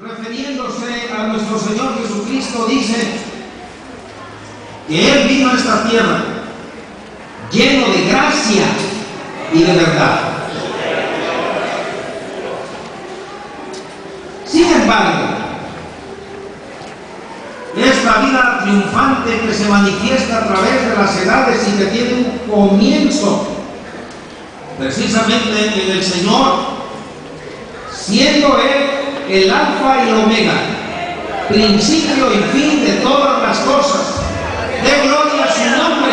refiriéndose a nuestro Señor Jesucristo, dice que Él vino a esta tierra lleno de gracia y de verdad. Sin embargo, esta vida triunfante que se manifiesta a través de las edades y que tiene un comienzo precisamente en el Señor, siendo Él el alfa y el omega, principio y fin de todas las cosas. ¡Dé gloria a su nombre!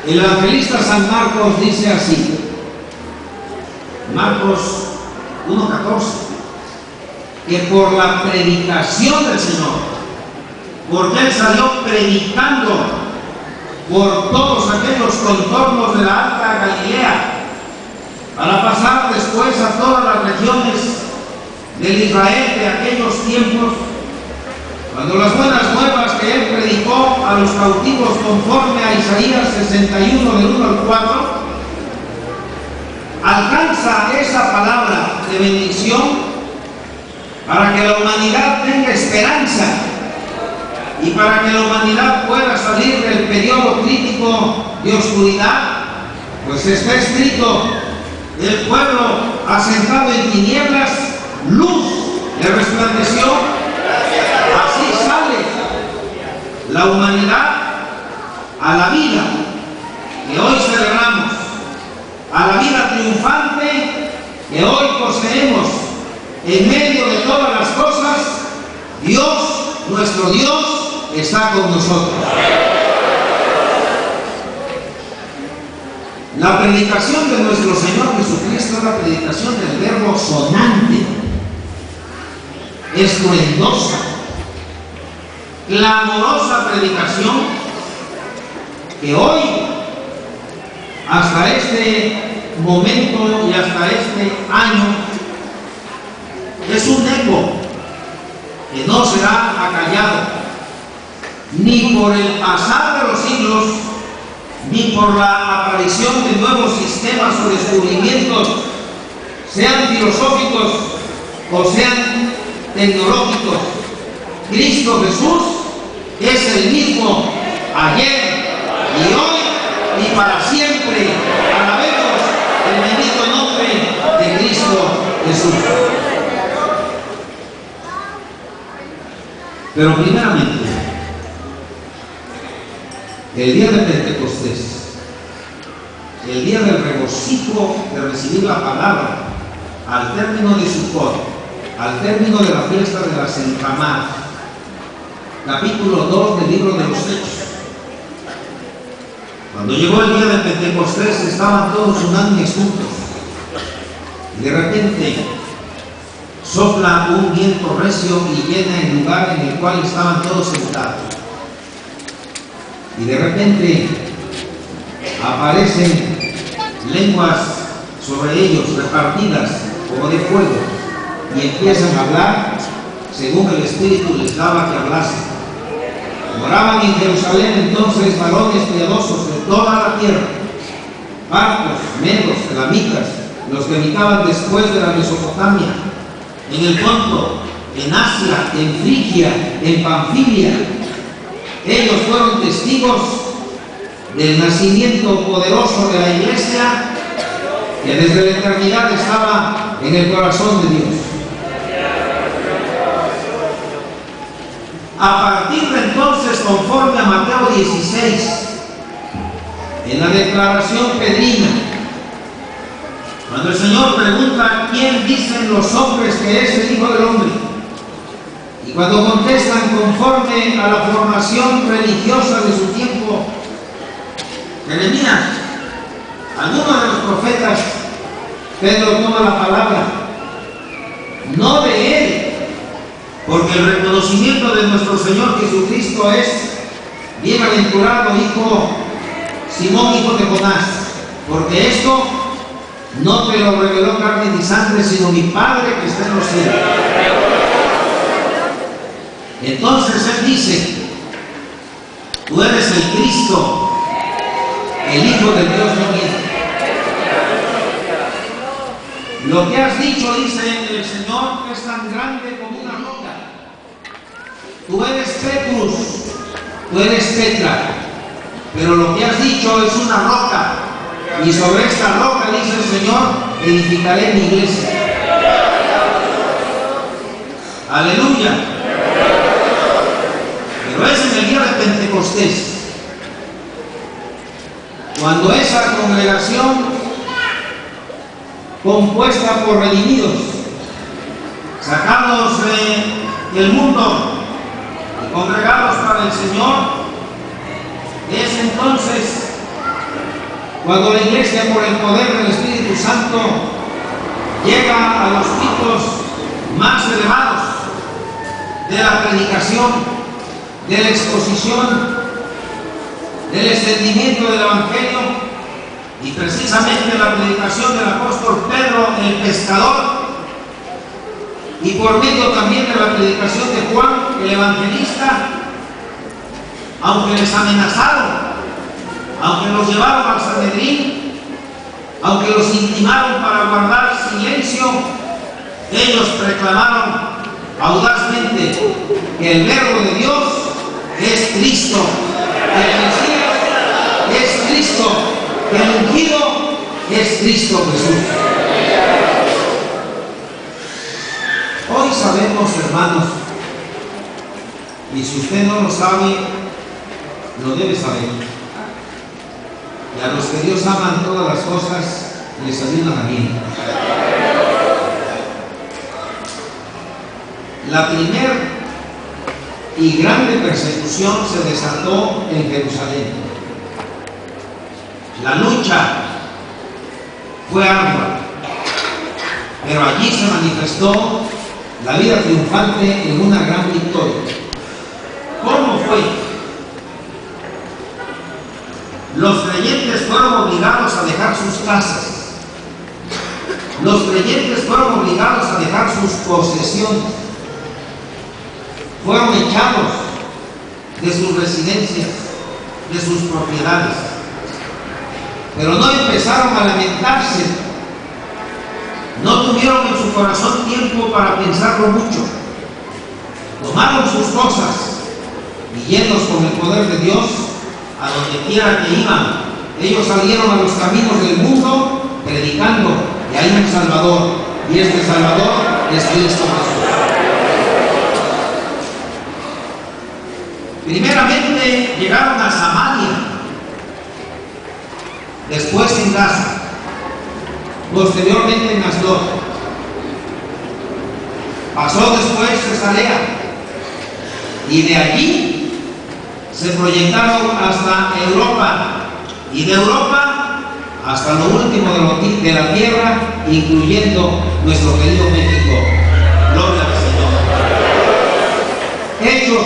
El evangelista San Marcos dice así, Marcos 1:14, que por la predicación del Señor, porque Él salió predicando por todos aquellos contornos de la Alta Galilea, para pasar después a todas las regiones del Israel de aquellos tiempos, cuando las buenas nuevas que Él predicó a los cautivos conforme a Isaías 61 del 1 al 4, alcanza esa palabra de bendición para que la humanidad tenga esperanza y para que la humanidad pueda salir del periodo crítico de oscuridad, pues está escrito: el pueblo asentado en tinieblas, luz le resplandeció. Así sale la humanidad a la vida que hoy celebramos, a la vida triunfante que hoy poseemos. En medio de todas las cosas, Dios, nuestro Dios, está con nosotros. La predicación de nuestro Señor Jesucristo es la predicación del verbo sonante, estruendosa, clamorosa predicación que hoy, hasta este momento y hasta este año, es un eco que no será acallado, ni por el pasar de los siglos, ni por la aparición de nuevos sistemas o descubrimientos, sean filosóficos o sean tecnológicos. Cristo Jesús es el mismo ayer y hoy y para siempre. Alabemos el bendito nombre de Cristo Jesús. Pero primeramente, el día de Pentecostés, el día del regocijo de recibir la palabra, al término de Sukkot, al término de la fiesta de las Enramadas, capítulo 2 del libro de los Hechos. Cuando llegó el día de Pentecostés, estaban todos unánimes juntos, y de repente sopla un viento recio y llena el lugar en el cual estaban todos sentados. Y de repente aparecen lenguas sobre ellos repartidas como de fuego y empiezan a hablar según el Espíritu les daba que hablasen. Moraban en Jerusalén entonces varones piadosos de toda la tierra, partos, medos, elamitas, los que habitaban después de la Mesopotamia, en el Ponto, en Asia, en Frigia, en Panfilia. Ellos fueron testigos del nacimiento poderoso de la iglesia que desde la eternidad estaba en el corazón de Dios. A partir de entonces, conforme a Mateo 16, en la declaración pedrina, cuando el Señor pregunta quién dicen los hombres que es el Hijo del Hombre, y cuando contestan conforme a la formación religiosa de su tiempo, Jeremías, alguno de los profetas, Pedro toma la palabra, no de él, porque el reconocimiento de nuestro Señor Jesucristo es: bienaventurado hijo Simón, hijo de Jonás, porque esto no te lo reveló carne ni sangre, sino mi Padre que está en los cielos. Entonces Él dice: tú eres el Cristo, el Hijo del Dios viviente. Lo que has dicho, dice el Señor, es tan grande como una roca. Tú eres Petrus, tú eres Petra, pero lo que has dicho es una roca, y sobre esta roca, dice el Señor, edificaré mi iglesia. Aleluya. Pero es en el día de Pentecostés, cuando esa congregación compuesta por redimidos, sacados del mundo y congregados para el Señor, es entonces cuando la iglesia, por el poder del Espíritu Santo, llega a los picos más elevados de la predicación, de la exposición, del extendimiento del Evangelio. Y precisamente la predicación del apóstol Pedro, el pescador, y por medio también de la predicación de Juan, el evangelista, aunque les amenazaron, aunque los llevaron al Sanedrín, aunque los intimaron para guardar silencio, ellos proclamaron audazmente que el Verbo de Dios es Cristo, que el Mesías es Cristo, que el ungido es Cristo Jesús. Hoy sabemos, hermanos, y si usted no lo sabe, lo debe saber. Y a los que Dios aman todas las cosas, les ayudan a bien. La primera y grande persecución se desató en Jerusalén. La lucha fue ardua, pero allí se manifestó la vida triunfante en una gran victoria. ¿Cómo fue? Los creyentes fueron obligados a dejar sus casas. Los creyentes fueron obligados a dejar sus posesiones. Fueron echados de sus residencias, de sus propiedades. Pero no empezaron a lamentarse, no tuvieron en su corazón tiempo para pensarlo mucho. Tomaron sus cosas y llenos con el poder de Dios, a donde quiera que iban, ellos salieron a los caminos del mundo predicando que hay un Salvador, y este Salvador es Cristo Jesús. Primeramente llegaron a Samaria, después en Gaza, posteriormente en Asdod. Pasó después Cesarea, y de allí se proyectaron hasta Europa, y de Europa hasta lo último de la tierra, incluyendo nuestro querido México. Gloria al Señor. Hechos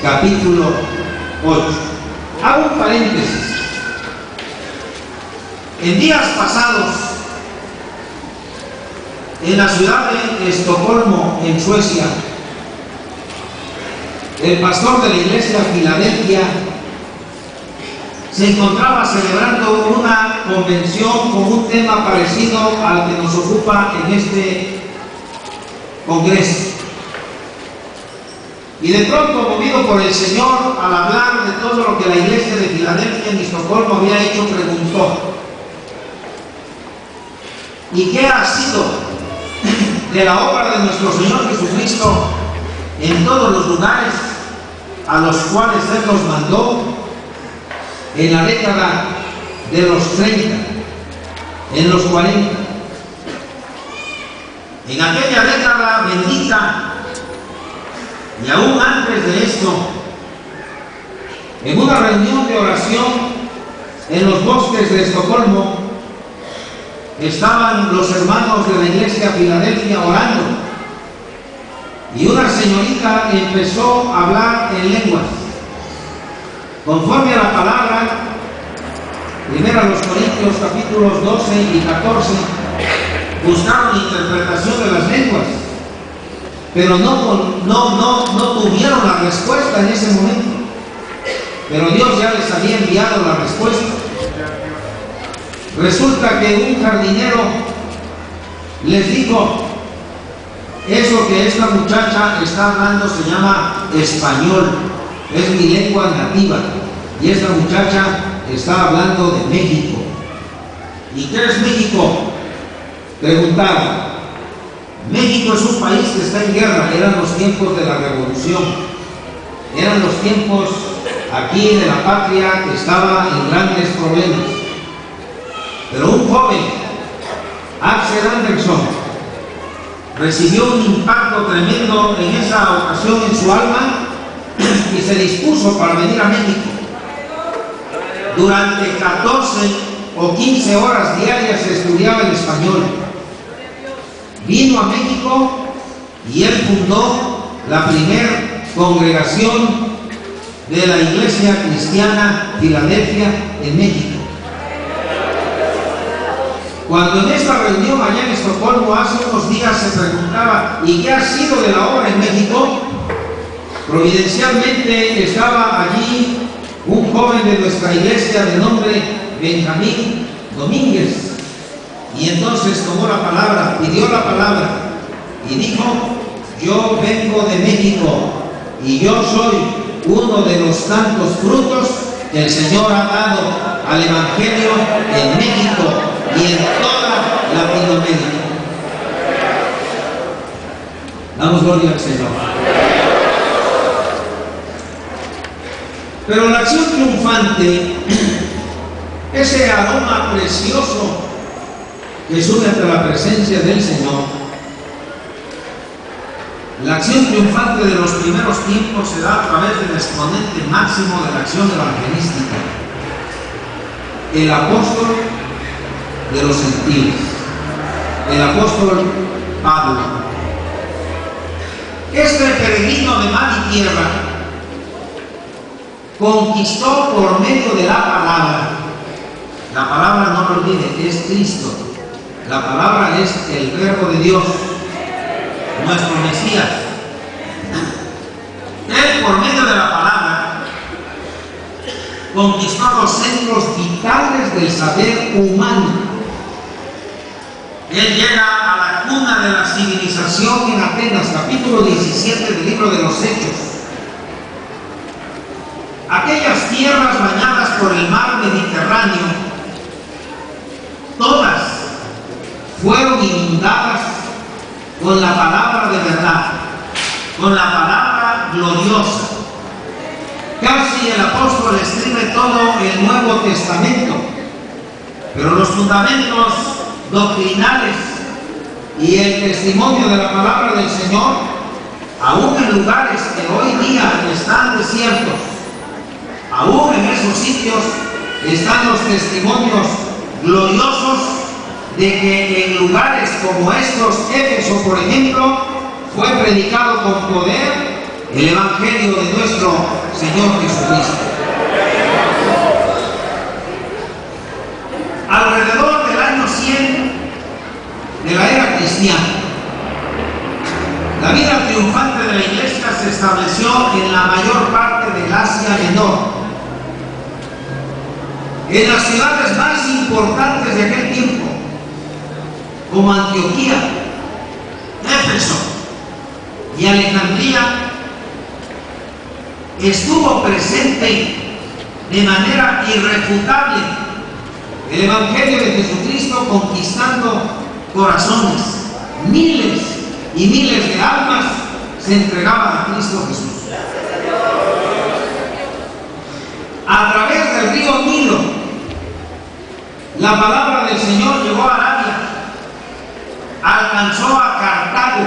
capítulo 8. Hago un paréntesis. En días pasados, en la ciudad de Estocolmo, en Suecia, el pastor de la iglesia Filadelfia se encontraba celebrando una convención con un tema parecido al que nos ocupa en este congreso. Y de pronto, movido por el Señor, al hablar de todo lo que la iglesia de Filadelfia en Estocolmo había hecho, preguntó: ¿y qué ha sido de la obra de nuestro Señor Jesucristo en todos los lugares a los cuales Él nos mandó en la década de los 30, en los 40? En aquella década bendita, y aún antes de esto, en una reunión de oración en los bosques de Estocolmo, estaban los hermanos de la iglesia Filadelfia orando, y una señorita empezó a hablar en lenguas, conforme a la palabra. 1 Corintios capítulos 12 y 14, buscaron interpretación de las lenguas, pero no tuvieron la respuesta en ese momento. Pero Dios ya les había enviado la respuesta. Resulta que un jardinero les dijo: eso que esta muchacha está hablando se llama español, es mi lengua nativa, y esta muchacha está hablando de México. ¿Y qué es México?, preguntaron. México es un país que está en guerra. Eran los tiempos de la revolución, eran los tiempos aquí de la patria que estaba en grandes problemas. Pero un joven, Axel Anderson, recibió un impacto tremendo en esa ocasión en su alma y se dispuso para venir a México. Durante 14 o 15 horas diarias estudiaba el español. Vino a México y él fundó la primera congregación de la Iglesia Cristiana Filadelfia en México. Cuando en esta reunión allá en Estocolmo hace unos días se preguntaba: ¿y qué ha sido de la obra en México?, providencialmente estaba allí un joven de nuestra iglesia de nombre Benjamín Domínguez, y entonces tomó la palabra, pidió la palabra y dijo: yo vengo de México y yo soy uno de los tantos frutos que el Señor ha dado al Evangelio en México y en toda Latinoamérica. Damos gloria al Señor. Pero la acción triunfante, ese aroma precioso que sube ante la presencia del Señor, la acción triunfante de los primeros tiempos se da a través del exponente máximo de la acción evangelística, el apóstol de los gentiles, el apóstol Pablo. Este peregrino de mar y tierra conquistó por medio de la palabra. La palabra, no lo olvide, es Cristo. La palabra es el verbo de Dios, nuestro Mesías. Él, por medio de la palabra, conquistó los centros vitales del saber humano. Él llega a la cuna de la civilización en Atenas, capítulo 17 del libro de los Hechos. Aquellas tierras bañadas por el mar Mediterráneo, todas fueron inundadas con la palabra de verdad, con la palabra gloriosa. Casi el apóstol escribe todo el Nuevo Testamento, pero los fundamentos doctrinales y el testimonio de la palabra del Señor, aún en lugares que hoy día están desiertos, aún en esos sitios están los testimonios gloriosos de que en lugares como estos, Éfeso por ejemplo, fue predicado con poder el Evangelio de nuestro Señor Jesucristo. Alrededor del año 100 de la era cristiana, la vida triunfante de la iglesia se estableció en la mayor parte del Asia Menor, en las ciudades más importantes de aquel tiempo, como Antioquía, Éfeso y Alejandría. Estuvo presente de manera irrefutable el Evangelio de Jesucristo, conquistando corazones. Miles y miles de almas se entregaban a Cristo Jesús. A través del río Nilo, la palabra del Señor llegó a Arabia, alcanzó a Cartago.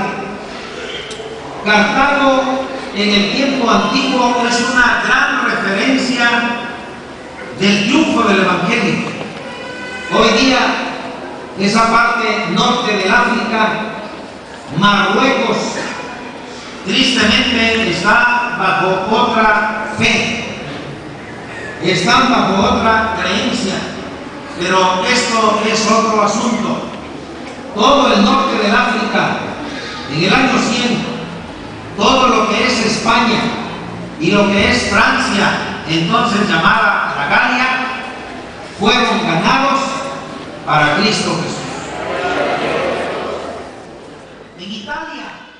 Cartago en el tiempo antiguo es una gran referencia del triunfo del Evangelio. Hoy día, esa parte norte del África, Marruecos, tristemente está bajo otra fe, están bajo otra creencia, pero esto es otro asunto. Todo el norte del África, en el año 100, todo lo que es España y lo que es Francia, entonces llamada la Galia, fueron ganados para Cristo Jesús. en Italia.